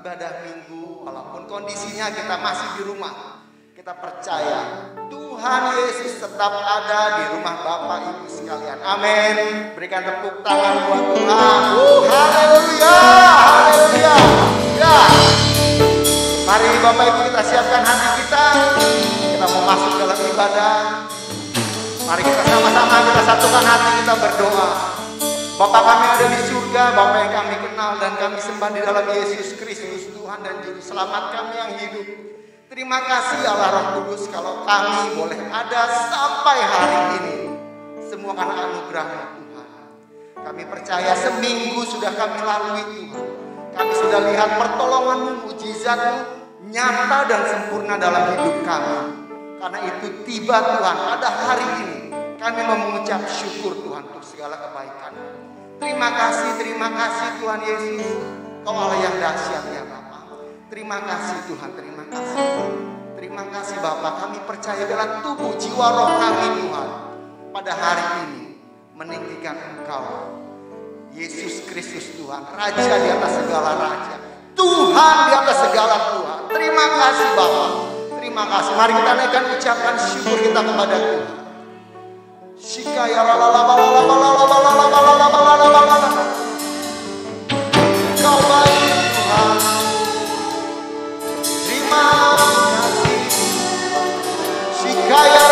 ibadah minggu, walaupun kondisinya kita masih di rumah, kita percaya Tuhan Yesus tetap ada di rumah Bapak Ibu sekalian. Amin. Berikan tepuk tangan buat Tuhan. Haleluya, haleluya. Ya. Mari Bapak Ibu kita siapkan hati kita. Kita mau masuk dalam ibadah. Mari kita sama-sama kita satukan hati kita berdoa. Bapak kami ada di surga, Bapak yang kami kenal dan kami sembah di dalam Yesus Kristus, Tuhan dan Juru Selamat kami yang hidup. Terima kasih Allah Roh Kudus kalau kami boleh ada sampai hari ini. Semua karena anugerah-Mu Tuhan. Kami percaya seminggu sudah kami lalui Tuhan. Kami sudah lihat pertolongan-Mu, mujizat-Mu nyata dan sempurna dalam hidup kami. Karena itu tiba Tuhan pada hari ini kami mengucap syukur Tuhan untuk segala kebaikan-Mu. Terima kasih Tuhan Yesus. Kau Allah yang dahsyat ya Bapak. Terima kasih Tuhan, terima kasih. Terima kasih Bapak, kami percaya dalam tubuh jiwa roh kami Tuhan. Pada hari ini meninggikan Engkau Yesus Kristus Tuhan, Raja di atas segala raja, Tuhan di atas segala Tuhan. Terima kasih Bapak, terima kasih. Mari kita naikkan ucapan syukur kita kepada Tuhan. Shikaya Kau baik Tuhan. Terima kasih. Shikaya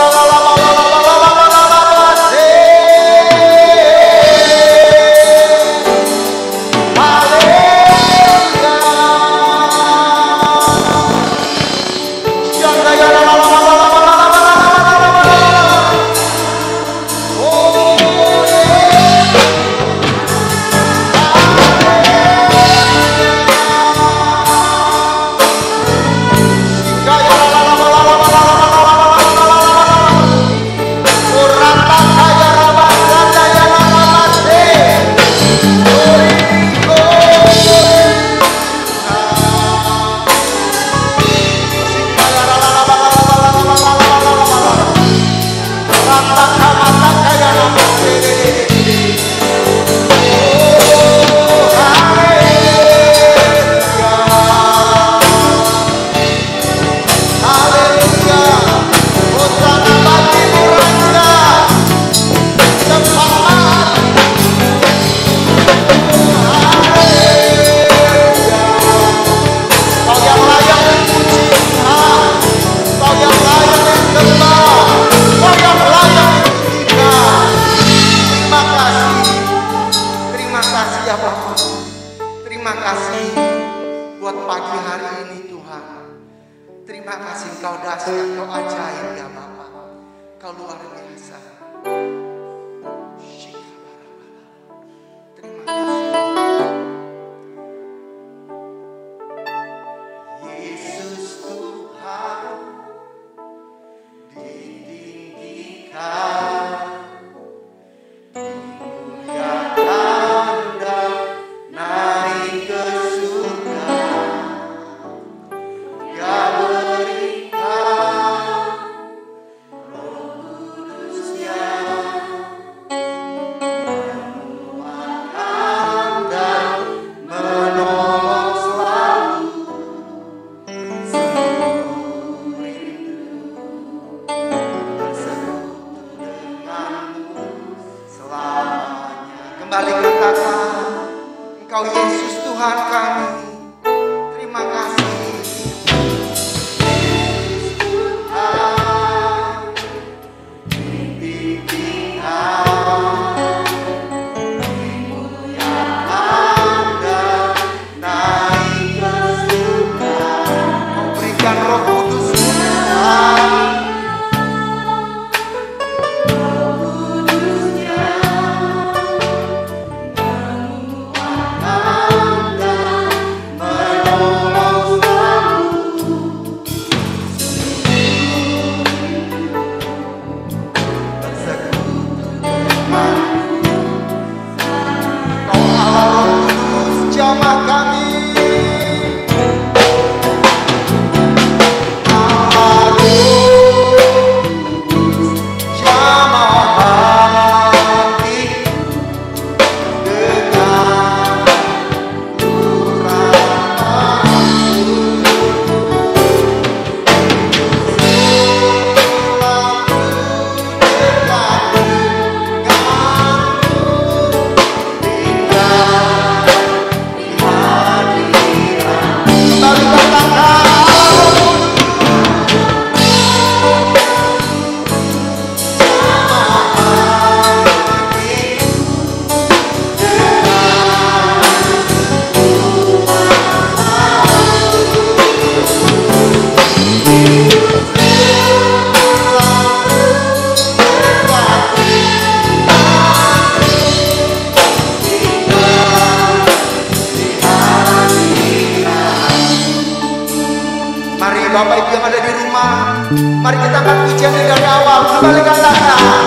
ada di rumah, mari kita angkat pujian dari awal. Kembali katakan,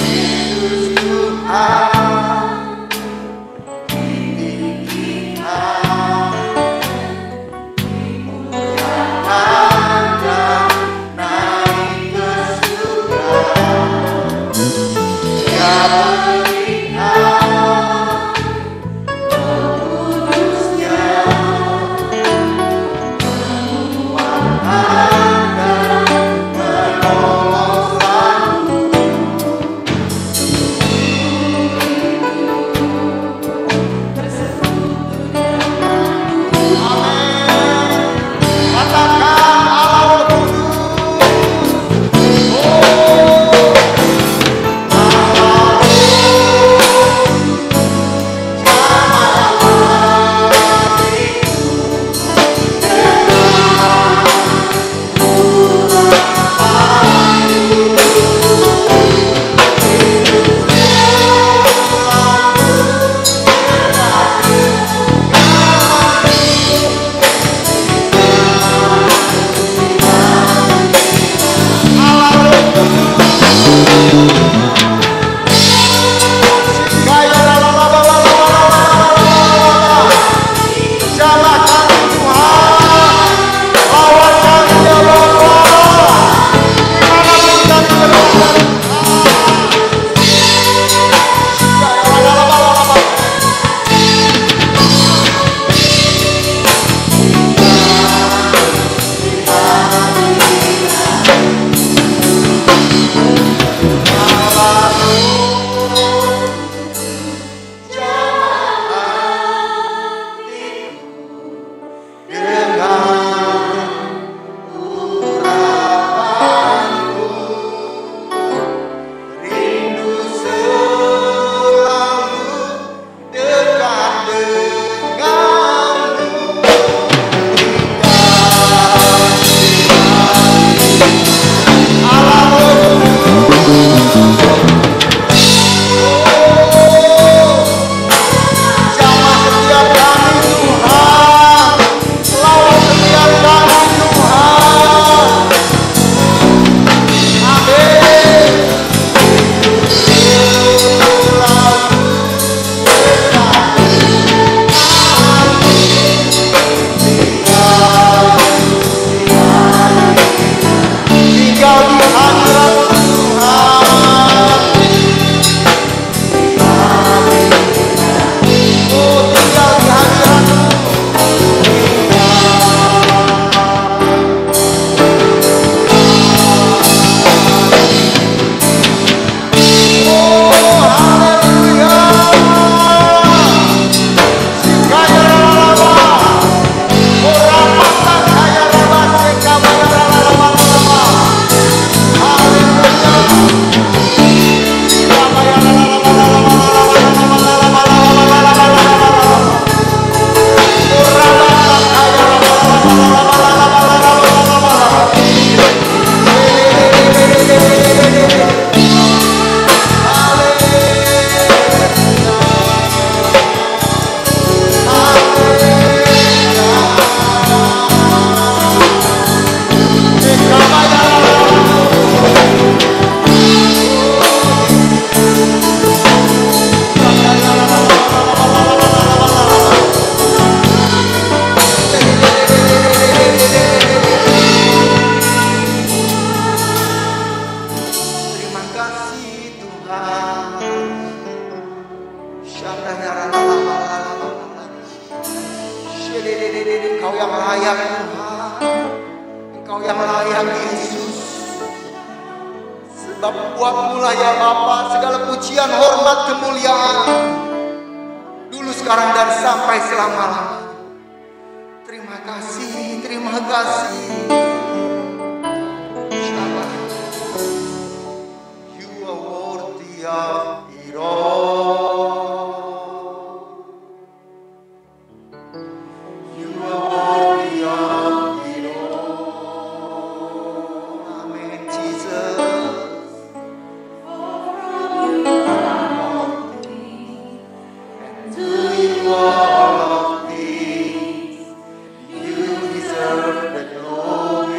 Yesus Tuhan. Engkau yang layak Tuhan, Engkau yang layak Yesus. Sebab buat-Mu lah ya Bapa segala pujian, hormat, kemuliaan, dulu, sekarang, dan sampai selama-lamanya. Terima kasih, terima kasih. You are worthy of it all. You are worthy of it all. Amen, Jesus. And do you all of these, you deserve the glory.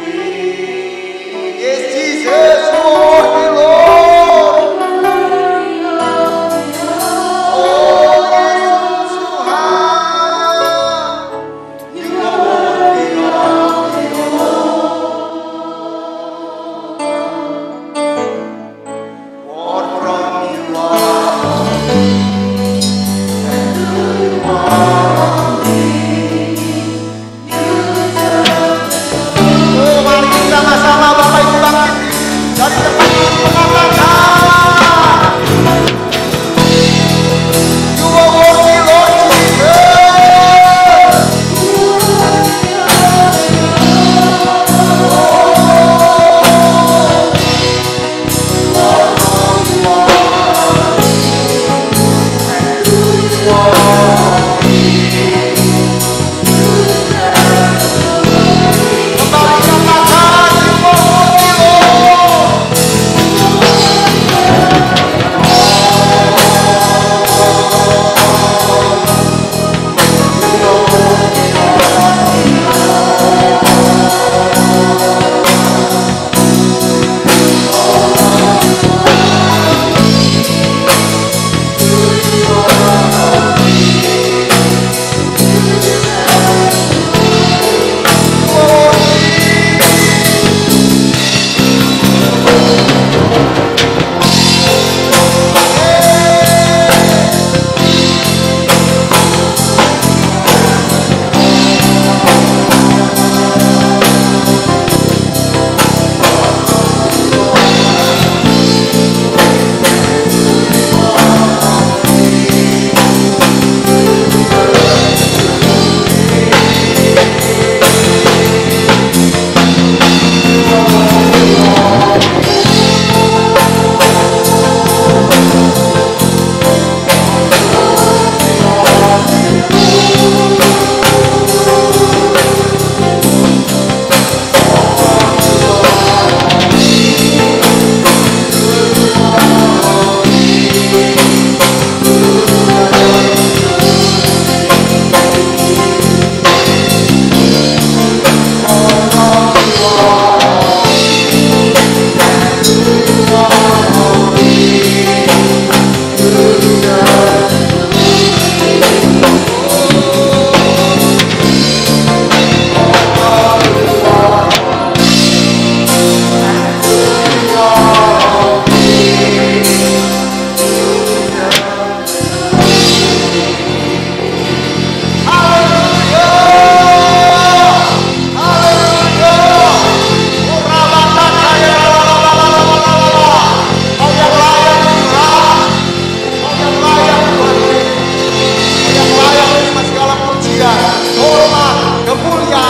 mulia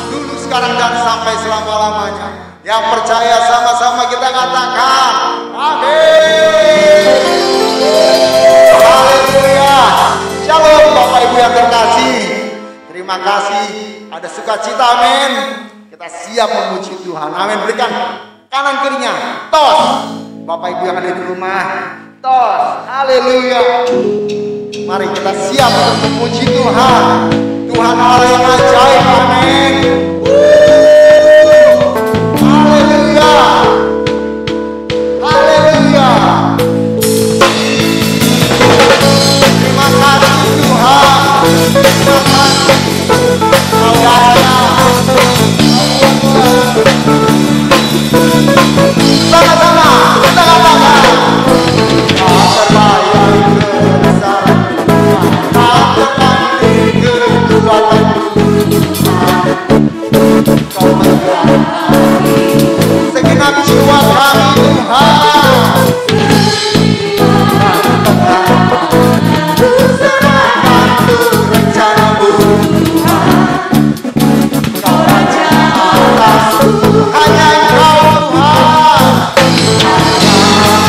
dulu, sekarang, dan sampai selama-lamanya. Yang percaya sama-sama kita katakan amin. Haleluya. Shalom Bapak Ibu yang terkasih. Terima kasih, ada sukacita, amin. Kita siap memuji Tuhan, amin. Berikan kanan kirinya, tos. Bapak Ibu yang ada di rumah, tos. Haleluya. Mari kita siap untuk memuji Tuhan. Tuhan Allah yang ajaib, amin. Haleluya. Haleluya. Terima kasih Tuhan. Terima kasih. Saudara. Sama-sama kita katakan. Tak terbayang kebesaran Tuhan, tak tertanding kekuatan Kau menggerakkan segenap jiwa kami Tuhan. Ku serahkan untuk rencana-Mu Tuhan. Kau Raja atasku, hanya Engkau Tuhan. Haleluya.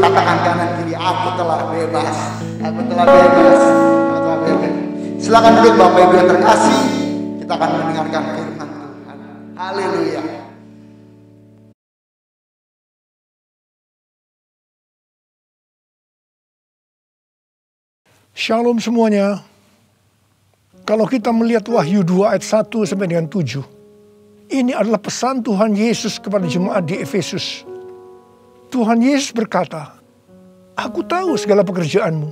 katakan kanan kiri, aku telah bebas. Aku telah bebas. Aku telah bebas. Silakan duduk Bapak Ibu yang terkasih. Kita akan mendengarkan firman Tuhan. Haleluya. Shalom semuanya. Kalau kita melihat Wahyu 2 ayat 1 sampai dengan 7. Ini adalah pesan Tuhan Yesus kepada jemaat di Efesus. Tuhan Yesus berkata, aku tahu segala pekerjaanmu,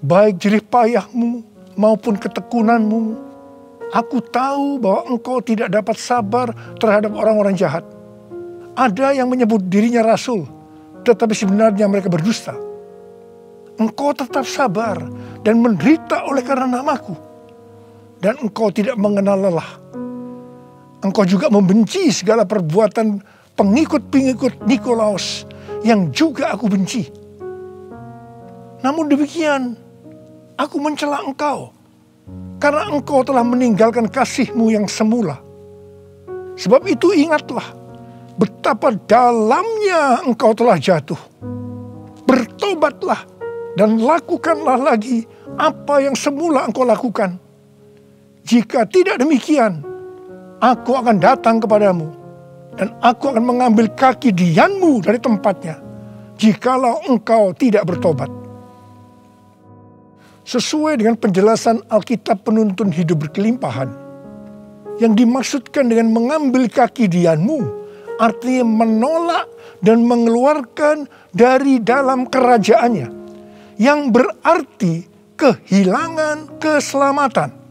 baik jerih payahmu maupun ketekunanmu. Aku tahu bahwa engkau tidak dapat sabar terhadap orang-orang jahat. Ada yang menyebut dirinya rasul, tetapi sebenarnya mereka berdusta. Engkau tetap sabar dan menderita oleh karena namaku. Dan engkau tidak mengenal lelah. Engkau juga membenci segala perbuatan pengikut-pengikut Nikolaus yang juga aku benci. Namun demikian, aku mencela engkau karena engkau telah meninggalkan kasihmu yang semula. Sebab itu ingatlah betapa dalamnya engkau telah jatuh. Bertobatlah dan lakukanlah lagi apa yang semula engkau lakukan. Jika tidak demikian, aku akan datang kepadamu dan aku akan mengambil kaki dianmu dari tempatnya, jikalau engkau tidak bertobat. Sesuai dengan penjelasan Alkitab penuntun hidup berkelimpahan, yang dimaksudkan dengan mengambil kaki dianmu, artinya menolak dan mengeluarkan dari dalam kerajaannya, yang berarti kehilangan keselamatan.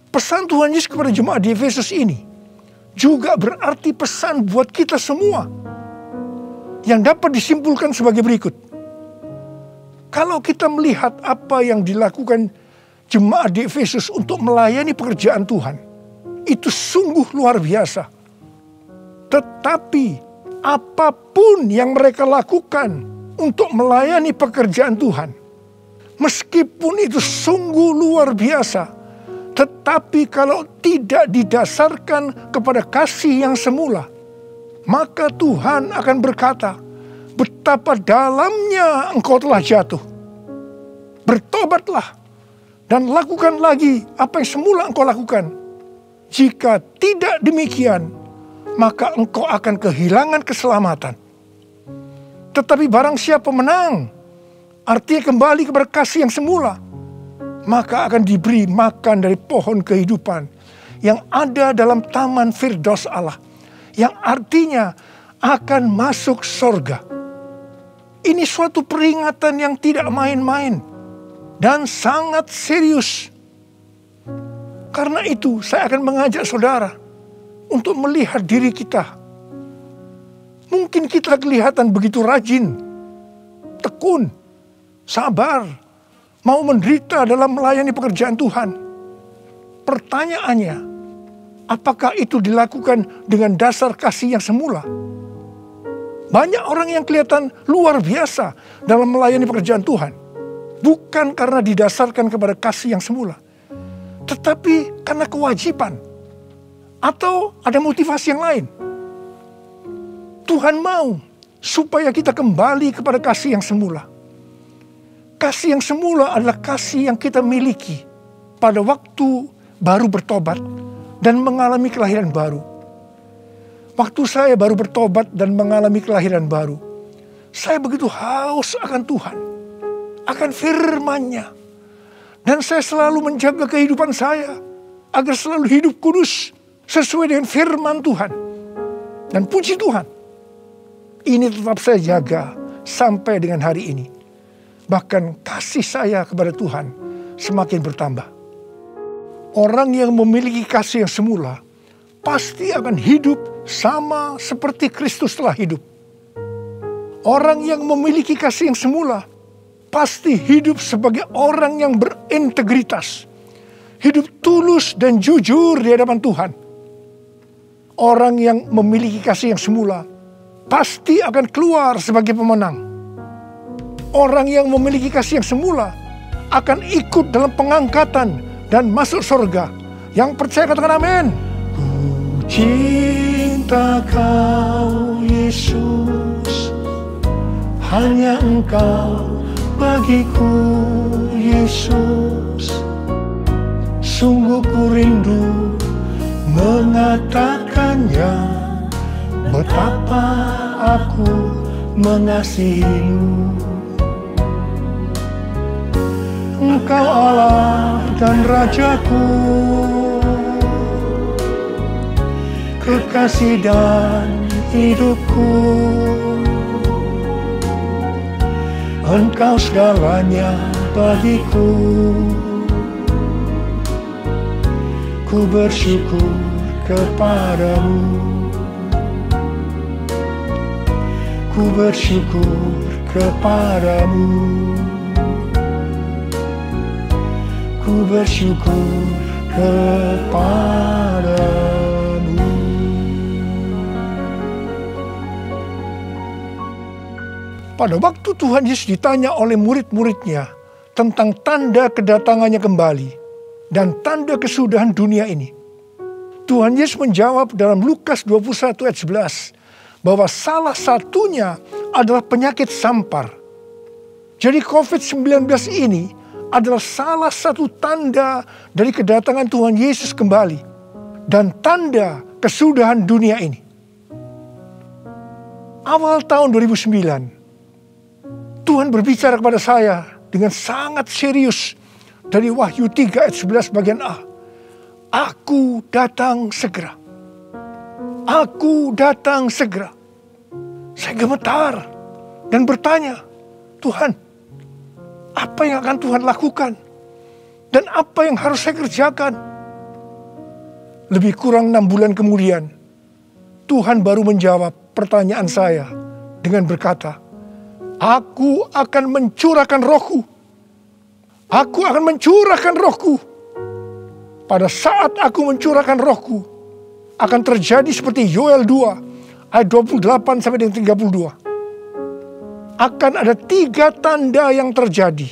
Pesan Tuhan Yesus kepada jemaat di Efesus ini juga berarti pesan buat kita semua, yang dapat disimpulkan sebagai berikut. Kalau kita melihat apa yang dilakukan jemaat di Efesus untuk melayani pekerjaan Tuhan, itu sungguh luar biasa. Tetapi apapun yang mereka lakukan untuk melayani pekerjaan Tuhan, meskipun itu sungguh luar biasa, tetapi kalau tidak didasarkan kepada kasih yang semula, maka Tuhan akan berkata, betapa dalamnya engkau telah jatuh. Bertobatlah dan lakukan lagi apa yang semula engkau lakukan. Jika tidak demikian, maka engkau akan kehilangan keselamatan. Tetapi barang siapa menang, artinya kembali kepada kasih yang semula, maka akan diberi makan dari pohon kehidupan yang ada dalam taman Firdaus Allah, yang artinya akan masuk sorga. Ini suatu peringatan yang tidak main-main dan sangat serius. Karena itu saya akan mengajak saudara untuk melihat diri kita. Mungkin kita kelihatan begitu rajin, tekun, sabar, mau menderita dalam melayani pekerjaan Tuhan. Pertanyaannya, apakah itu dilakukan dengan dasar kasih yang semula? Banyak orang yang kelihatan luar biasa dalam melayani pekerjaan Tuhan, bukan karena didasarkan kepada kasih yang semula, tetapi karena kewajiban atau ada motivasi yang lain. Tuhan mau supaya kita kembali kepada kasih yang semula. Kasih yang semula adalah kasih yang kita miliki pada waktu baru bertobat dan mengalami kelahiran baru. Waktu saya baru bertobat dan mengalami kelahiran baru, saya begitu haus akan Tuhan, akan firman-Nya. Dan saya selalu menjaga kehidupan saya agar selalu hidup kudus sesuai dengan firman Tuhan. Dan puji Tuhan, ini tetap saya jaga sampai dengan hari ini. Bahkan kasih saya kepada Tuhan semakin bertambah. Orang yang memiliki kasih yang semula pasti akan hidup sama seperti Kristus telah hidup. Orang yang memiliki kasih yang semula pasti hidup sebagai orang yang berintegritas, hidup tulus dan jujur di hadapan Tuhan. Orang yang memiliki kasih yang semula pasti akan keluar sebagai pemenang. Orang yang memiliki kasih yang semula akan ikut dalam pengangkatan dan masuk surga. Yang percaya katakan amin. Ku cinta Kau Yesus, hanya Engkau bagiku, Yesus. Sungguh ku rindu mengatakannya, betapa aku mengasihimu. Engkau Allah dan Rajaku, kekasih dan hidupku. Engkau segalanya bagiku. Ku bersyukur kepadamu. Ku bersyukur kepadamu. Ku bersyukur kepadamu. Pada waktu Tuhan Yesus ditanya oleh murid-muridnya tentang tanda kedatangannya kembali dan tanda kesudahan dunia ini, Tuhan Yesus menjawab dalam Lukas 21 ayat 11 bahwa salah satunya adalah penyakit sampar. Jadi COVID-19 ini adalah salah satu tanda dari kedatangan Tuhan Yesus kembali dan tanda kesudahan dunia ini. Awal tahun 2009, Tuhan berbicara kepada saya dengan sangat serius dari Wahyu 3 ayat 11 bagian A. Aku datang segera. Aku datang segera. Saya gemetar dan bertanya, Tuhan, apa yang akan Tuhan lakukan? Dan apa yang harus saya kerjakan? Lebih kurang 6 bulan kemudian, Tuhan baru menjawab pertanyaan saya dengan berkata, Aku akan mencurahkan rohku. Aku akan mencurahkan rohku. Pada saat aku mencurahkan rohku, akan terjadi seperti Yoel 2 ayat 28 sampai dengan 32. Akan ada 3 tanda yang terjadi.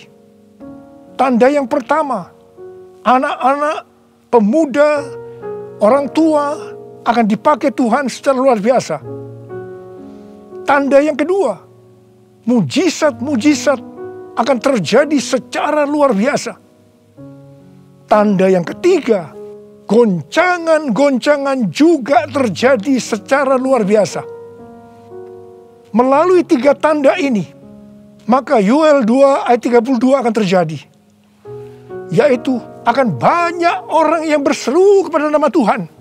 Tanda yang pertama, anak-anak, pemuda, orang tua akan dipakai Tuhan secara luar biasa. Tanda yang kedua, mujizat-mujizat akan terjadi secara luar biasa. Tanda yang ketiga, goncangan-goncangan juga terjadi secara luar biasa. Melalui 3 tanda ini, maka Yoel 2 ayat 32 akan terjadi. Yaitu akan banyak orang yang berseru kepada nama Tuhan.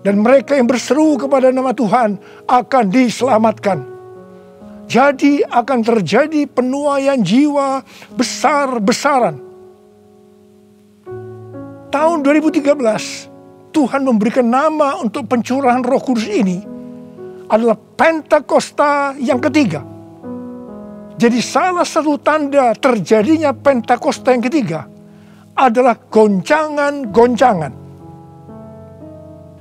Dan mereka yang berseru kepada nama Tuhan akan diselamatkan. Jadi akan terjadi penuaian jiwa besar-besaran. Tahun 2013, Tuhan memberikan nama untuk pencurahan Roh Kudus ini adalah Pentakosta yang ketiga. Jadi salah satu tanda terjadinya Pentakosta yang ketiga adalah goncangan-goncangan.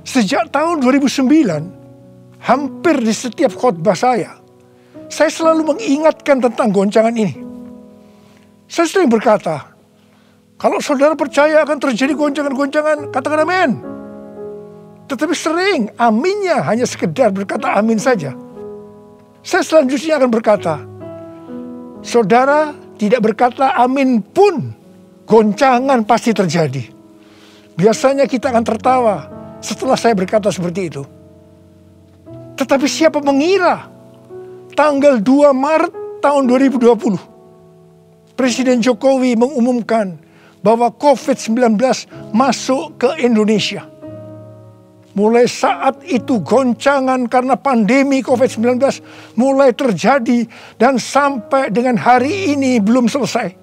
Sejak tahun 2009, hampir di setiap khotbah saya selalu mengingatkan tentang goncangan ini. Saya sering berkata, kalau saudara percaya akan terjadi goncangan-goncangan, katakan amin. Tetapi sering aminnya hanya sekedar berkata amin saja. Saya selanjutnya akan berkata, saudara tidak berkata amin pun, goncangan pasti terjadi. Biasanya kita akan tertawa setelah saya berkata seperti itu. Tetapi siapa mengira tanggal 2 Maret tahun 2020, Presiden Jokowi mengumumkan bahwa COVID-19 masuk ke Indonesia. Mulai saat itu goncangan karena pandemi COVID-19 mulai terjadi dan sampai dengan hari ini belum selesai.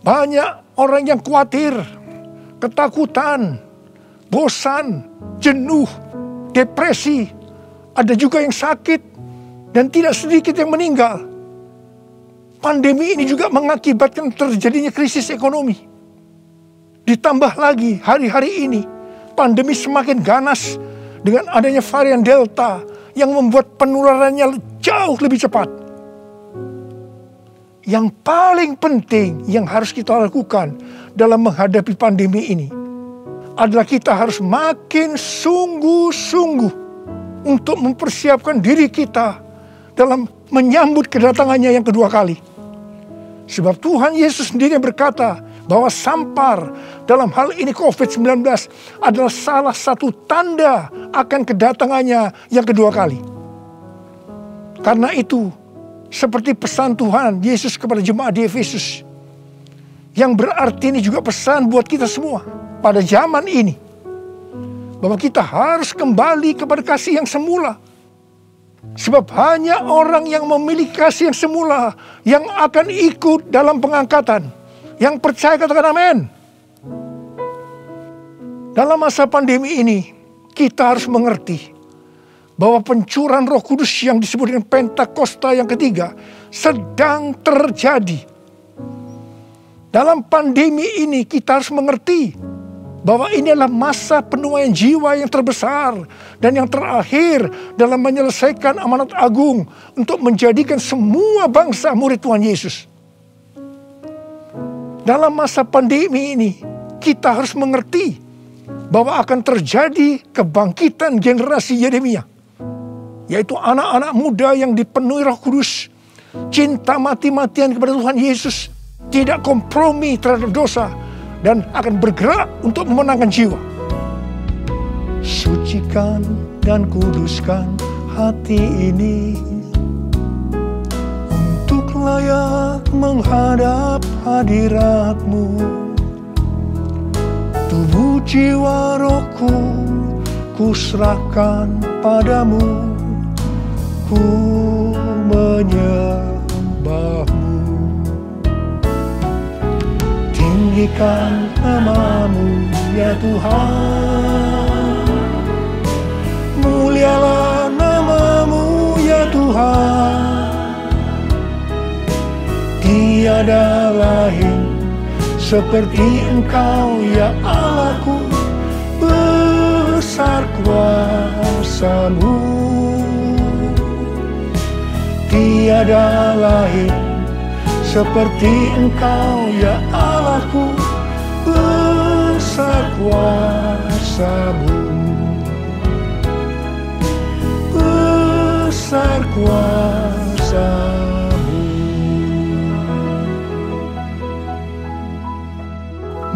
Banyak orang yang khawatir, ketakutan, bosan, jenuh, depresi. Ada juga yang sakit dan tidak sedikit yang meninggal. Pandemi ini juga mengakibatkan terjadinya krisis ekonomi. Ditambah lagi hari-hari ini pandemi semakin ganas dengan adanya varian Delta yang membuat penularannya jauh lebih cepat. Yang paling penting yang harus kita lakukan dalam menghadapi pandemi ini adalah kita harus makin sungguh-sungguh untuk mempersiapkan diri kita dalam menyambut kedatangannya yang kedua kali. Sebab Tuhan Yesus sendiri berkata bahwa sampar dalam hal ini COVID-19 adalah salah satu tanda akan kedatangannya yang kedua kali. Karena itu, seperti pesan Tuhan Yesus kepada jemaat di Efesus, yang berarti ini juga pesan buat kita semua pada zaman ini, bahwa kita harus kembali kepada kasih yang semula. Sebab hanya orang yang memiliki kasih yang semula yang akan ikut dalam pengangkatan. Yang percaya katakan amin. Dalam masa pandemi ini, kita harus mengerti bahwa pencurahan Roh Kudus yang disebut dengan Pentakosta yang ketiga sedang terjadi. Dalam pandemi ini kita harus mengerti bahwa ini adalah masa penuaian jiwa yang terbesar dan yang terakhir dalam menyelesaikan amanat agung untuk menjadikan semua bangsa murid Tuhan Yesus. Dalam masa pandemi ini kita harus mengerti bahwa akan terjadi kebangkitan generasi Yeremia, yaitu anak-anak muda yang dipenuhi Roh Kudus, cinta mati-matian kepada Tuhan Yesus, tidak kompromi terhadap dosa, dan akan bergerak untuk memenangkan jiwa. Sucikan dan kuduskan hati ini untuk layak menghadap hadirat-Mu. Tubuh jiwa rohku kuserahkan padamu, ku menyembah-Mu. Tinggikan nama-Mu ya Tuhan, mulialah nama-Mu ya Tuhan. Tiada lain seperti Engkau ya Allahku, besar kuasa-Mu. Tiada lain seperti Engkau ya Allahku, besar kuasa-Mu, besar kuasa-Mu.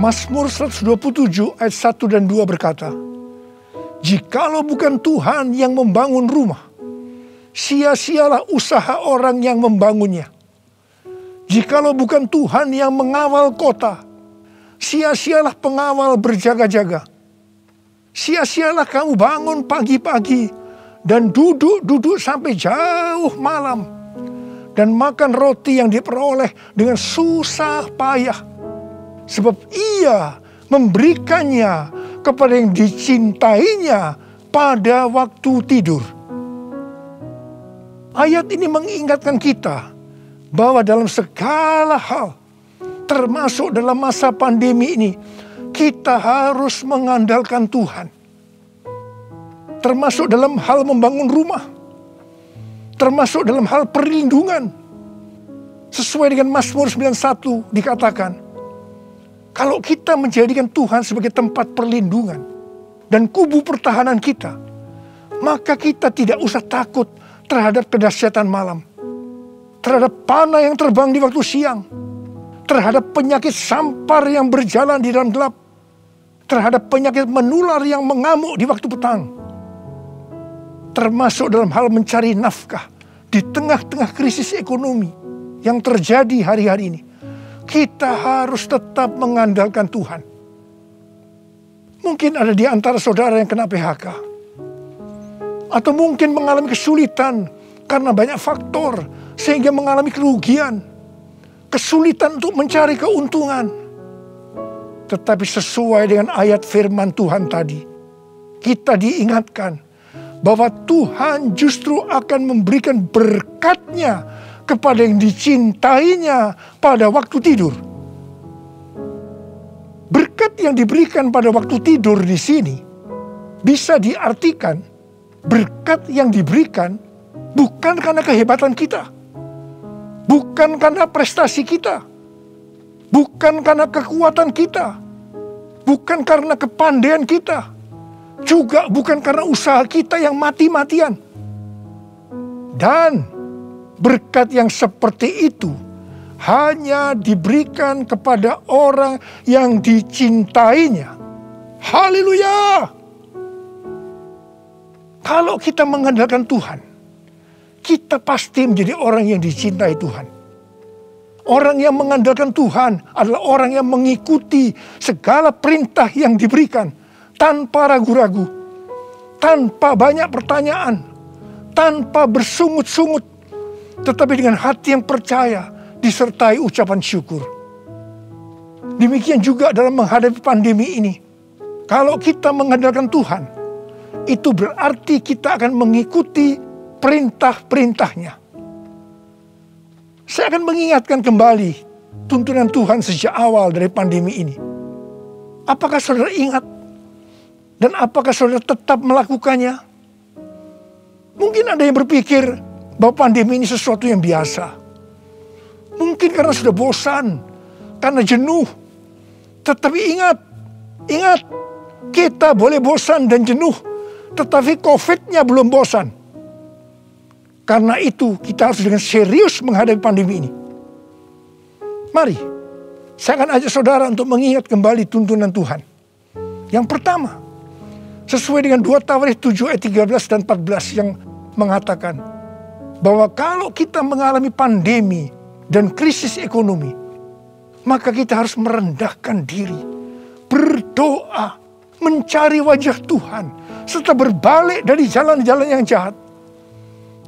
Mazmur 127 ayat 1 dan 2 berkata, jikalau bukan Tuhan yang membangun rumah, sia-sialah usaha orang yang membangunnya. Jikalau bukan Tuhan yang mengawal kota, sia-sialah pengawal berjaga-jaga. Sia-sialah kamu bangun pagi-pagi dan duduk-duduk sampai jauh malam, dan makan roti yang diperoleh dengan susah payah. Sebab Ia memberikannya kepada yang dicintainya pada waktu tidur. Ayat ini mengingatkan kita bahwa dalam segala hal, termasuk dalam masa pandemi ini, kita harus mengandalkan Tuhan. Termasuk dalam hal membangun rumah, termasuk dalam hal perlindungan. Sesuai dengan Mazmur 91 dikatakan, kalau kita menjadikan Tuhan sebagai tempat perlindungan dan kubu pertahanan kita, maka kita tidak usah takut terhadap kedahsyatan malam, terhadap panah yang terbang di waktu siang, terhadap penyakit sampar yang berjalan di dalam gelap, terhadap penyakit menular yang mengamuk di waktu petang, termasuk dalam hal mencari nafkah di tengah-tengah krisis ekonomi yang terjadi hari-hari ini. Kita harus tetap mengandalkan Tuhan. Mungkin ada di antara saudara yang kena PHK, atau mungkin mengalami kesulitan karena banyak faktor, sehingga mengalami kerugian, kesulitan untuk mencari keuntungan. Tetapi sesuai dengan ayat firman Tuhan tadi, kita diingatkan bahwa Tuhan justru akan memberikan berkat-Nya kepada yang dicintainya pada waktu tidur. Berkat yang diberikan pada waktu tidur di sini bisa diartikan berkat yang diberikan bukan karena kehebatan kita, bukan karena prestasi kita, bukan karena kekuatan kita, bukan karena kepandaian kita, juga bukan karena usaha kita yang mati-matian. Dan berkat yang seperti itu hanya diberikan kepada orang yang dicintainya. Haleluya! Kalau kita mengandalkan Tuhan, kita pasti menjadi orang yang dicintai Tuhan. Orang yang mengandalkan Tuhan adalah orang yang mengikuti segala perintah yang diberikan tanpa ragu-ragu, tanpa banyak pertanyaan, tanpa bersungut-sungut, tetapi dengan hati yang percaya disertai ucapan syukur. Demikian juga dalam menghadapi pandemi ini. Kalau kita mengandalkan Tuhan, itu berarti kita akan mengikuti perintah-perintahnya. Saya akan mengingatkan kembali tuntunan Tuhan sejak awal dari pandemi ini. Apakah saudara ingat? Dan apakah saudara tetap melakukannya? Mungkin ada yang berpikir bahwa pandemi ini sesuatu yang biasa. Mungkin karena sudah bosan, karena jenuh. Tetapi ingat, kita boleh bosan dan jenuh, tetapi COVID-nya belum bosan. Karena itu kita harus dengan serius menghadapi pandemi ini. Mari, saya akan ajak saudara untuk mengingat kembali tuntunan Tuhan. Yang pertama, sesuai dengan 2 Tawarikh 7 ayat 13 dan 14 yang mengatakan bahwa kalau kita mengalami pandemi dan krisis ekonomi, maka kita harus merendahkan diri, berdoa, mencari wajah Tuhan, serta berbalik dari jalan-jalan yang jahat.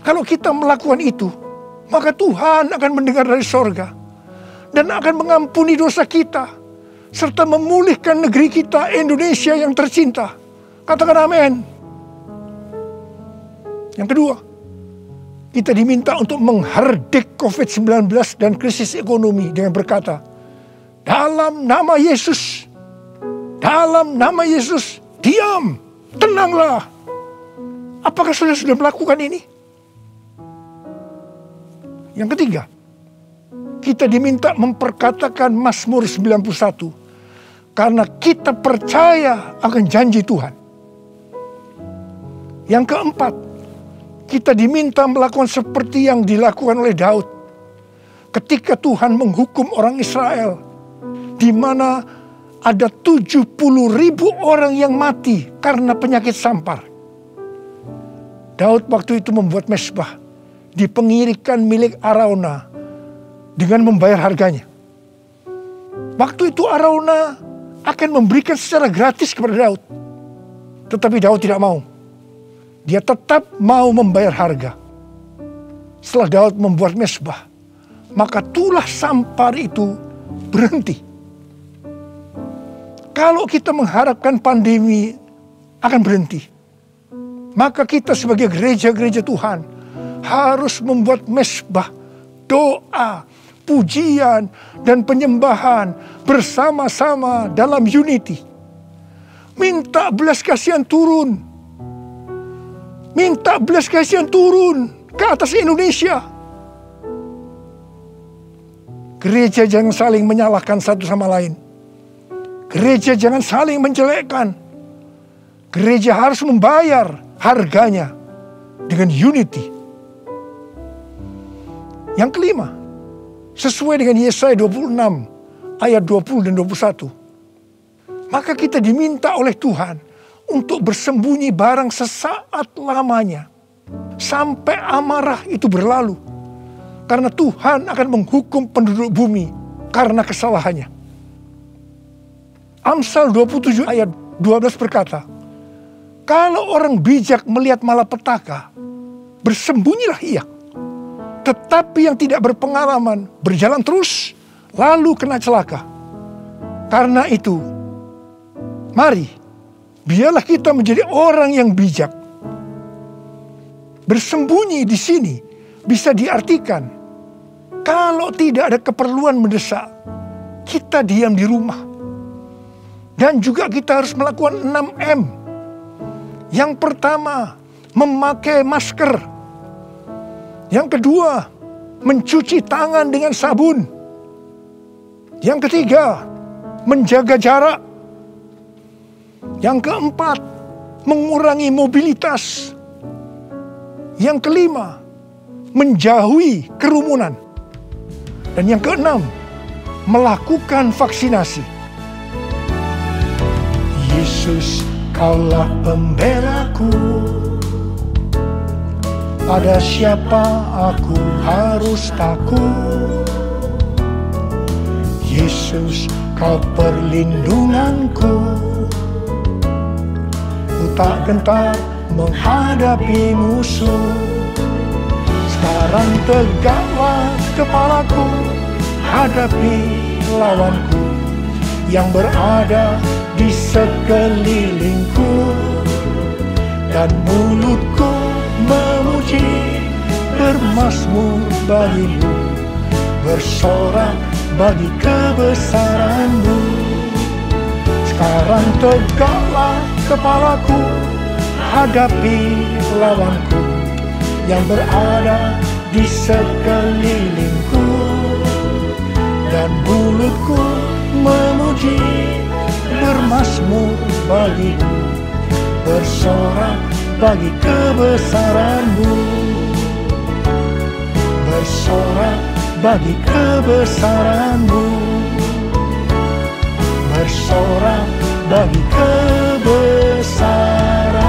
Kalau kita melakukan itu, maka Tuhan akan mendengar dari sorga dan akan mengampuni dosa kita, serta memulihkan negeri kita, Indonesia yang tercinta. Katakan amin. Yang kedua, kita diminta untuk menghardik COVID-19 dan krisis ekonomi dengan berkata, dalam nama Yesus, diam, tenanglah. Apakah saudara sudah melakukan ini? Yang ketiga, kita diminta memperkatakan Mazmur 91 karena kita percaya akan janji Tuhan. Yang keempat, kita diminta melakukan seperti yang dilakukan oleh Daud ketika Tuhan menghukum orang Israel, di mana ada 70.000 orang yang mati karena penyakit sampar. Daud waktu itu membuat mezbah di pengirikan milik Arauna dengan membayar harganya. Waktu itu Arauna akan memberikan secara gratis kepada Daud. Tetapi Daud tidak mau. Dia tetap mau membayar harga. Setelah Daud membuat mezbah, maka tulah sampar itu berhenti. Kalau kita mengharapkan pandemi akan berhenti, maka kita sebagai gereja-gereja Tuhan harus membuat mezbah, doa, pujian, dan penyembahan bersama-sama dalam unity. Minta belas kasihan turun. Minta belas kasihan turun ke atas Indonesia. Gereja jangan saling menyalahkan satu sama lain. Gereja jangan saling menjelekkan. Gereja harus membayar harganya dengan unity. Yang kelima, sesuai dengan Yesaya 26 ayat 20 dan 21. Maka kita diminta oleh Tuhan untuk bersembunyi barang sesaat lamanya, sampai amarah itu berlalu. Karena Tuhan akan menghukum penduduk bumi karena kesalahannya. Amsal 27 ayat 12 berkata, kalau orang bijak melihat malapetaka, bersembunyilah ia. Tetapi yang tidak berpengalaman berjalan terus, lalu kena celaka. Karena itu, mari, biarlah kita menjadi orang yang bijak. Bersembunyi di sini bisa diartikan, kalau tidak ada keperluan mendesak, kita diam di rumah. Dan juga kita harus melakukan 6M. Yang pertama, memakai masker. Yang kedua, mencuci tangan dengan sabun. Yang ketiga, menjaga jarak. Yang keempat, mengurangi mobilitas. Yang kelima, menjauhi kerumunan. Dan yang keenam, melakukan vaksinasi. Yesus, Kaulah pembelaku. Pada siapa aku harus takut? Yesus, Kau perlindunganku. Ku tak gentar menghadapi musuh. Sekarang tegaklah kepalaku, hadapi lawanku yang berada di sekelilingku, dan mulutku memuji, bermazmur bagimu, bersorak bagi kebesaran-Mu. Sekarang tegaklah kepalaku, hadapi lawanku yang berada di sekelilingku, dan mulutku memuji, bermazmur bagimu, bersorak bagi kebesaran-Mu, bersorak bagi kebesaran-Mu, bersorak bagi kebesaran-Mu.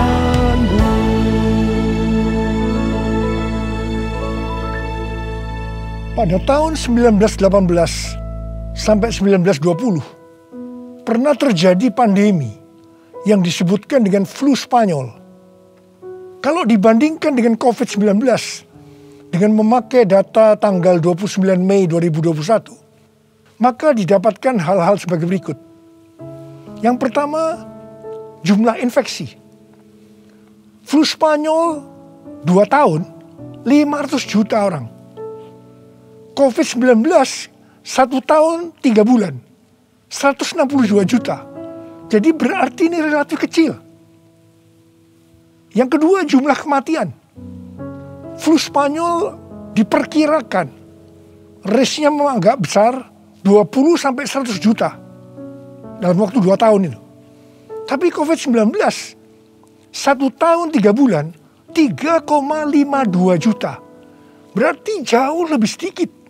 Pada tahun 1918 sampai 1920, pernah terjadi pandemi yang disebutkan dengan flu Spanyol. Kalau dibandingkan dengan COVID-19, dengan memakai data tanggal 29 Mei 2021, maka didapatkan hal-hal sebagai berikut. Yang pertama, jumlah infeksi. Flu Spanyol 2 tahun, 500 juta orang. COVID-19 1 tahun 3 bulan, 162 juta. Jadi berarti ini relatif kecil. Yang kedua, jumlah kematian. Flu Spanyol diperkirakan risknya memang agak besar, 20 sampai 100 juta dalam waktu 2 tahun itu. Tapi COVID-19 1 tahun 3 bulan 3,52 juta. Berarti jauh lebih sedikit.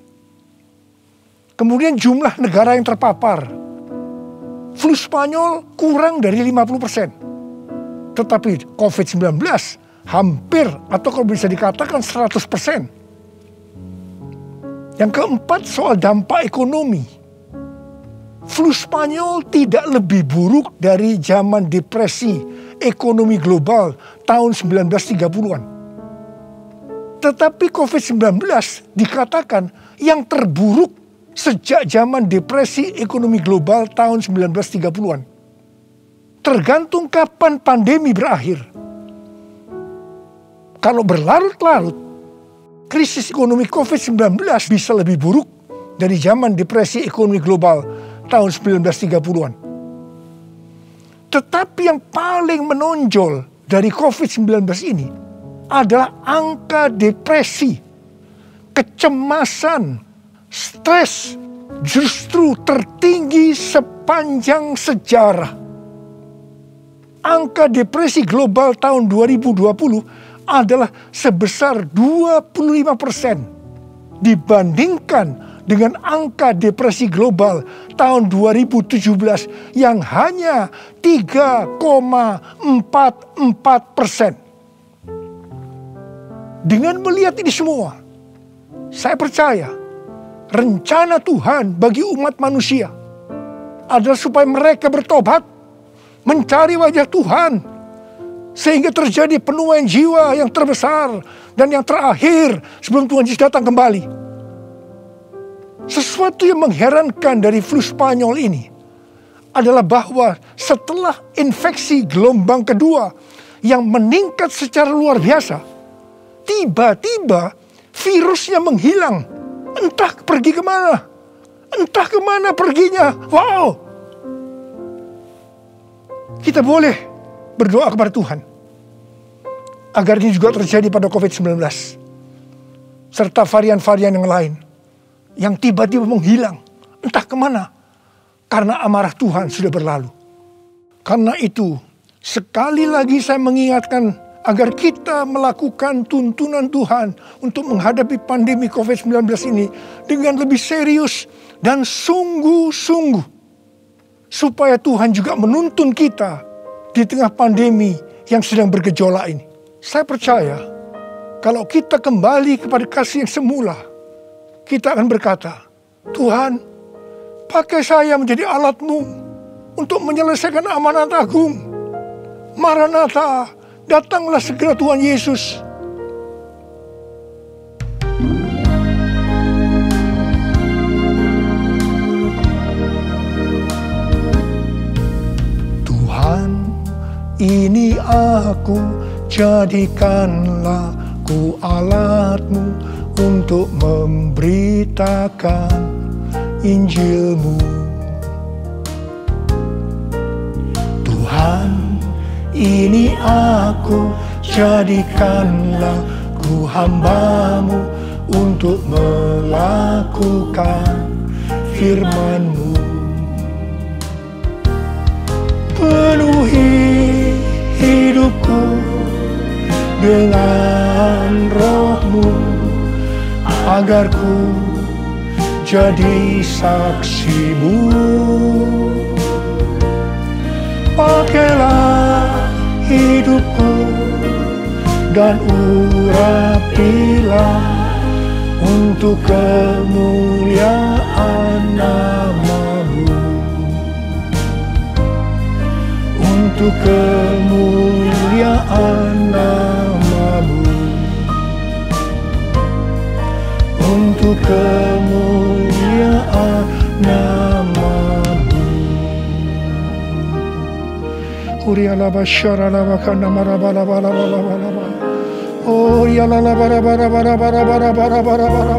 Kemudian jumlah negara yang terpapar. Flu Spanyol kurang dari 50%. Tetapi COVID-19 hampir, atau kalau bisa dikatakan 100%. Yang keempat, soal dampak ekonomi. Flu Spanyol tidak lebih buruk dari zaman depresi ekonomi global tahun 1930-an. Tetapi COVID-19 dikatakan yang terburuk sejak zaman depresi ekonomi global tahun 1930-an. Tergantung kapan pandemi berakhir. Kalau berlarut-larut, krisis ekonomi COVID-19 bisa lebih buruk dari zaman depresi ekonomi global tahun 1930-an. Tetapi yang paling menonjol dari COVID-19 ini adalah angka depresi, kecemasan, stres justru tertinggi sepanjang sejarah. Angka depresi global tahun 2020 adalah sebesar 25% dibandingkan dengan angka depresi global tahun 2017 yang hanya 3,44%. Dengan melihat ini semua, saya percaya rencana Tuhan bagi umat manusia adalah supaya mereka bertobat, mencari wajah Tuhan, sehingga terjadi penuaian jiwa yang terbesar dan yang terakhir sebelum Tuhan Yesus datang kembali. Sesuatu yang mengherankan dari flu Spanyol ini adalah bahwa setelah infeksi gelombang kedua yang meningkat secara luar biasa, tiba-tiba virusnya menghilang. Entah pergi kemana. Entah kemana perginya. Wow. Kita boleh berdoa kepada Tuhan agar ini juga terjadi pada COVID-19 serta varian-varian yang lain yang tiba-tiba menghilang entah kemana karena amarah Tuhan sudah berlalu. Karena itu sekali lagi saya mengingatkan agar kita melakukan tuntunan Tuhan untuk menghadapi pandemi COVID-19 ini dengan lebih serius dan sungguh-sungguh. Supaya Tuhan juga menuntun kita di tengah pandemi yang sedang bergejolak ini. Saya percaya kalau kita kembali kepada kasih yang semula, kita akan berkata, Tuhan, pakai saya menjadi alat-Mu untuk menyelesaikan amanat agung. Maranatha, datanglah segera Tuhan Yesus. Tuhan, ini aku, jadikanlah ku alat-Mu untuk memberitakan Injil-Mu. Tuhan, ini aku, jadikanlah ku hamba-Mu untuk melakukan firman-Mu. Penuhi hidupku dengan Roh-Mu, agar ku jadi saksi-Mu. Pakailah hidupku dan urapilah untuk kemuliaan nama-Mu. Untuk kemuliaan nama-Mu. Untuk kemuliaan nama-Mu. Uriala basyara labakana marabala bala bala bala bala. Oh ya la la bara bara bara bara bara bara bara bara.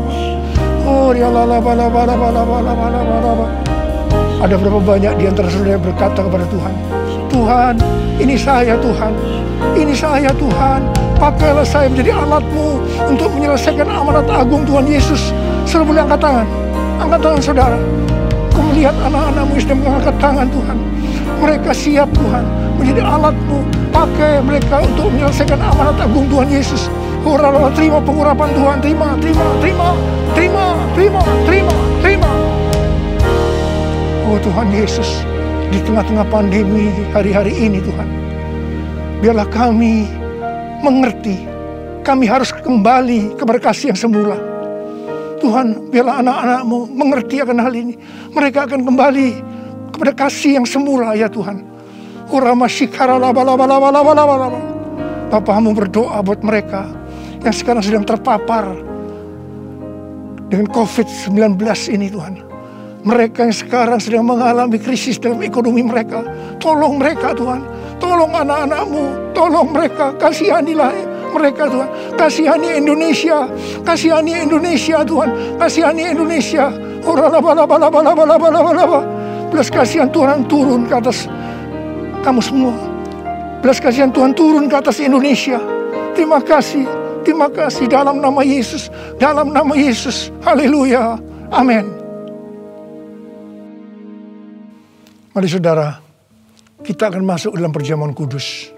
Oh ya la la bala bala bala bala bala bala. Ada berapa banyak di antara saudara yang berkata kepada Tuhan, Tuhan, ini saya Tuhan, ini saya Tuhan, pakailah saya menjadi alat-Mu untuk menyelesaikan amanat agung Tuhan Yesus. Saudara boleh angkat tangan saudara. Kau melihat anak-anak-Mu yang sedang mengangkat tangan Tuhan. Mereka siap Tuhan menjadi alat-Mu, pakai mereka untuk menyelesaikan amanat agung Tuhan Yesus. Horala, terima pengurapan Tuhan, terima. Oh Tuhan Yesus, di tengah-tengah pandemi hari-hari ini Tuhan, biarlah kami mengerti, kami harus kembali kepada kasih yang semula. Tuhan, biarlah anak-anak-Mu mengerti akan hal ini. Mereka akan kembali kepada kasih yang semula ya Tuhan. Bapa-Mu berdoa buat mereka yang sekarang sedang terpapar dengan COVID-19 ini Tuhan. Mereka yang sekarang sedang mengalami krisis dalam ekonomi mereka. Tolong mereka Tuhan. Tolong anak-anak-Mu. Tolong mereka. Kasihanilah mereka Tuhan. Kasihani Indonesia. Kasihani Indonesia Tuhan. Kasihani Indonesia. Belas kasihan Tuhan turun ke atas kamu semua. Belas kasihan Tuhan turun ke atas Indonesia. Terima kasih dalam nama Yesus. Dalam nama Yesus. Haleluya. Amin. Mari saudara, kita akan masuk dalam perjamuan kudus.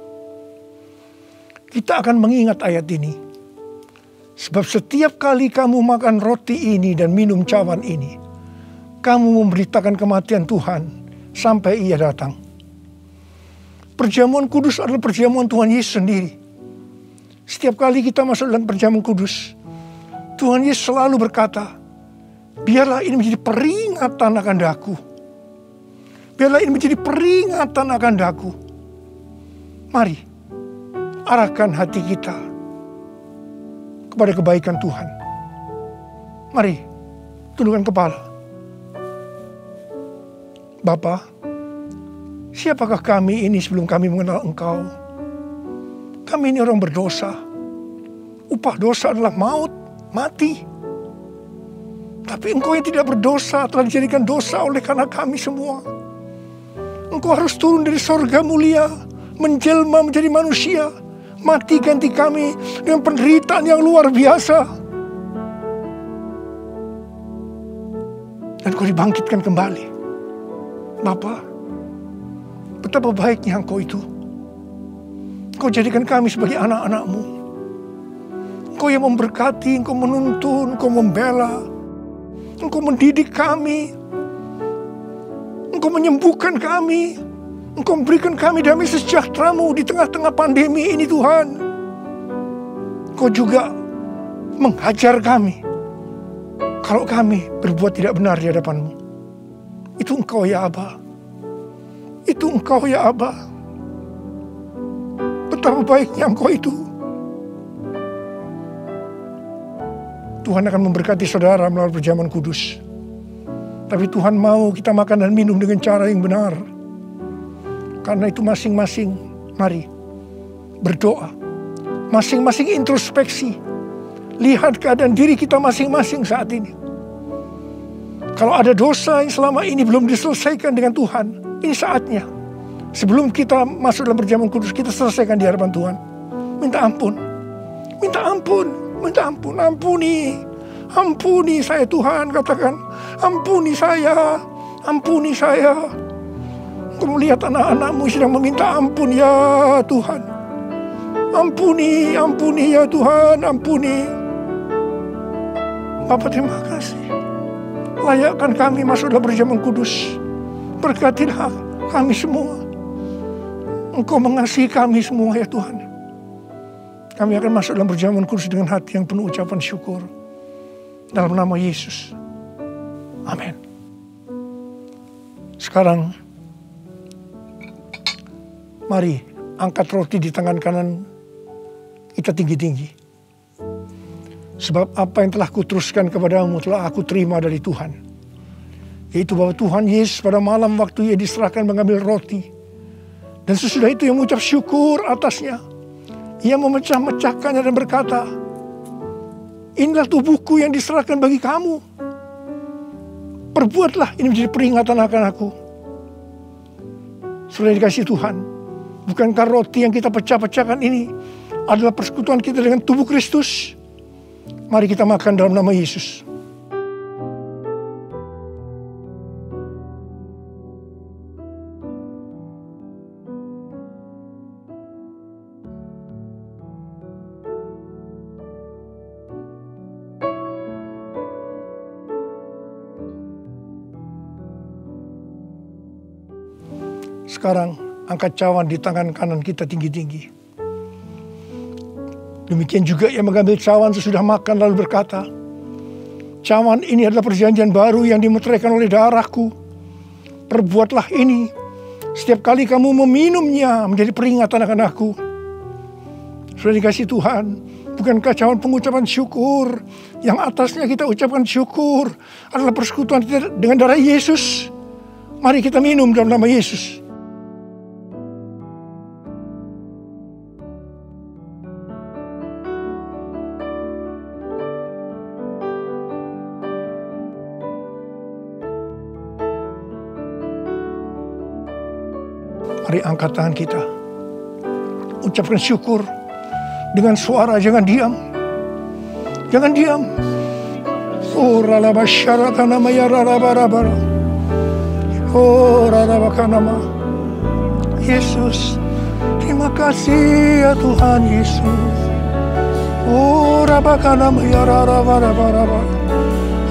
Kita akan mengingat ayat ini. Sebab setiap kali kamu makan roti ini dan minum cawan ini, kamu memberitakan kematian Tuhan sampai Ia datang. Perjamuan kudus adalah perjamuan Tuhan Yesus sendiri. Setiap kali kita masuk dalam perjamuan kudus, Tuhan Yesus selalu berkata, biarlah ini menjadi peringatan akan daku. Biarlah ini menjadi peringatan akan daku. Mari, arahkan hati kita kepada kebaikan Tuhan. Mari, tundukkan kepala. Bapa, siapakah kami ini sebelum kami mengenal Engkau? Kami ini orang berdosa. Upah dosa adalah maut, mati. Tapi Engkau yang tidak berdosa telah dijadikan dosa oleh karena kami semua. Engkau harus turun dari sorga mulia, menjelma menjadi manusia, mati ganti kami dengan penderitaan yang luar biasa. Dan Kau dibangkitkan kembali. Bapa, betapa baiknya Engkau itu. Engkau jadikan kami sebagai anak-anak-Mu. Engkau yang memberkati, Engkau menuntun, Engkau membela, Engkau mendidik kami, Engkau menyembuhkan kami, Engkau memberikan kami damai sejahtera-Mu di tengah-tengah pandemi ini Tuhan. Engkau juga menghajar kami kalau kami berbuat tidak benar di hadapan-Mu. Itu Engkau ya Aba. Itu Engkau ya Aba. Betapa baiknya Engkau itu. Tuhan akan memberkati saudara melalui perjamuan kudus. Tapi Tuhan mau kita makan dan minum dengan cara yang benar. Karena itu masing-masing mari berdoa. Masing-masing introspeksi. Lihat keadaan diri kita masing-masing saat ini. Kalau ada dosa yang selama ini belum diselesaikan dengan Tuhan, ini saatnya. Sebelum kita masuk dalam perjamuan kudus, kita selesaikan di hadapan Tuhan. Minta ampun. Minta ampun. Minta ampun. Ampuni. Ampuni saya Tuhan, katakan. Ampuni saya. Ampuni saya. Engkau melihat anak-anak-Mu sedang meminta ampun ya Tuhan. Ampuni. Ampuni ya Tuhan. Ampuni. Bapa terima kasih. Layakkan kami masuk dalam perjamuan kudus. Berkatilah kami semua. Engkau mengasihi kami semua ya Tuhan. Kami akan masuk dalam perjamuan kudus dengan hati yang penuh ucapan syukur. Dalam nama Yesus. Amin. Sekarang, mari angkat roti di tangan kanan kita tinggi-tinggi. Sebab apa yang telah kuteruskan kepadamu telah aku terima dari Tuhan. Yaitu bahwa Tuhan Yesus pada malam waktu Ia diserahkan mengambil roti. Dan sesudah itu Ia mengucap syukur atasnya. Ia memecah-mecahkannya dan berkata, inilah tubuhku yang diserahkan bagi kamu. Perbuatlah ini menjadi peringatan akan aku. Sudah dikasih Tuhan. Bukankah roti yang kita pecah-pecahkan ini adalah persekutuan kita dengan tubuh Kristus? Mari kita makan dalam nama Yesus. Sekarang angkat cawan di tangan kanan kita tinggi-tinggi. Demikian juga Ia mengambil cawan sesudah makan lalu berkata, cawan ini adalah perjanjian baru yang dimeteraikan oleh darahku. Perbuatlah ini setiap kali kamu meminumnya menjadi peringatan akan aku. Sudah dikasih Tuhan, bukankah cawan pengucapan syukur yang atasnya kita ucapkan syukur adalah persekutuan kita dengan darah Yesus? Mari kita minum dalam nama Yesus. Mari angkat tangan kita. Ucapkan syukur dengan suara, jangan diam. Jangan diam. Oh ralabasyaratana mayararabarabara. Oh ralabakanama. Yesus, terima kasih ya Tuhan Yesus. Oh rabakanama yararabarabaraba.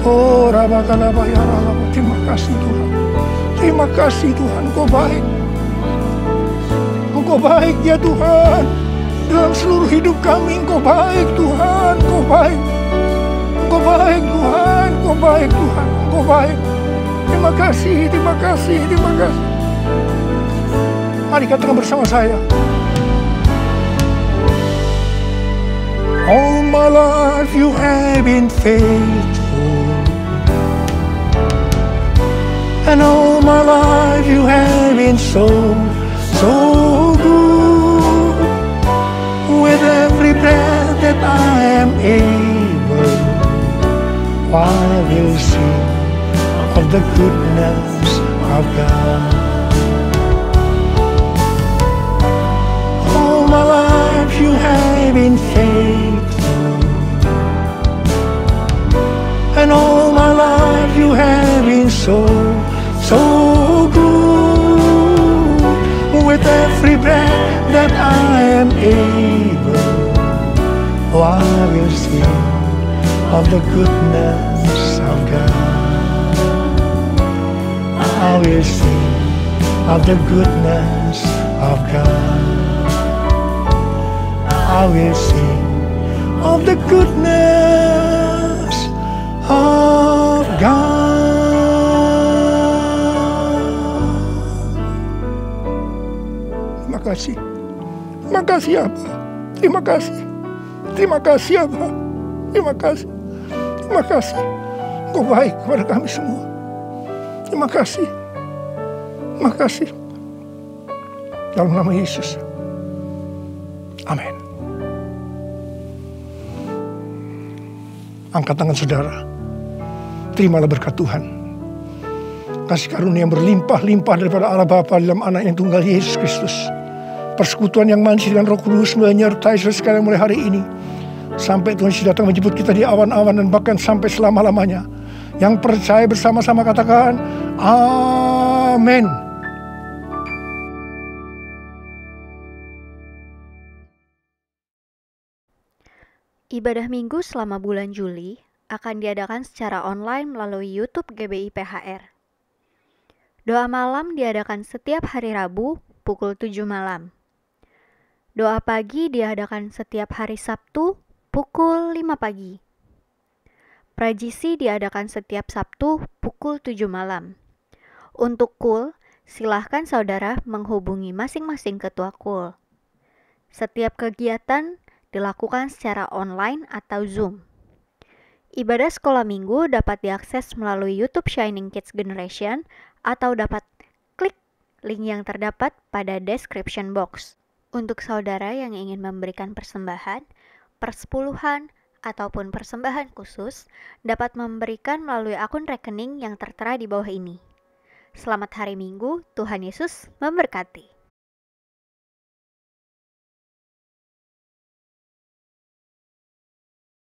Oh rabakanama yararabara. Terima kasih Tuhan. Terima kasih Tuhan, Kau baik. Engkau baik ya Tuhan. Dalam seluruh hidup kami Engkau baik Tuhan. Engkau baik. Engkau baik Tuhan. Engkau baik Tuhan. Engkau baik. Terima kasih. Terima kasih. Terima kasih. Mari katakan bersama saya. All my life you have been faithful. And all my life you have been so good. With every breath that I am able, I will sing of the goodness of God. All my life you have been faithful, and all my life you have been so good. With every breath that that I am able, oh, I will sing of the goodness of God. I will sing of the goodness of God. I will sing of the goodness of God. Terima kasih. Terima kasih Abah. Terima kasih. Terima kasih Abah. Terima kasih. Terima kasih. Engkau baik kepada kami semua. Terima kasih. Terima kasih. Dalam nama Yesus. Amin. Angkat tangan saudara. Terimalah berkat Tuhan. Kasih karunia yang berlimpah-limpah daripada Allah Bapa dalam anak yang tunggal Yesus Kristus. Persekutuan yang manis dengan Roh Kudus menyertai saudara sekalian mulai hari ini. Sampai Tuhan Yesus datang menjemput kita di awan-awan dan bahkan sampai selama-lamanya. Yang percaya bersama-sama katakan, amin. Ibadah minggu selama bulan Juli akan diadakan secara online melalui YouTube GBI PHR. Doa malam diadakan setiap hari Rabu pukul 7 malam. Doa pagi diadakan setiap hari Sabtu pukul 5 pagi. Prajisi diadakan setiap Sabtu pukul 7 malam. Untuk KUL, silahkan saudara menghubungi masing-masing ketua KUL. Setiap kegiatan dilakukan secara online atau Zoom. Ibadah sekolah minggu dapat diakses melalui YouTube Shining Kids Generation atau dapat klik link yang terdapat pada description box. Untuk saudara yang ingin memberikan persembahan, persepuluhan, ataupun persembahan khusus dapat memberikan melalui akun rekening yang tertera di bawah ini. Selamat hari Minggu, Tuhan Yesus memberkati.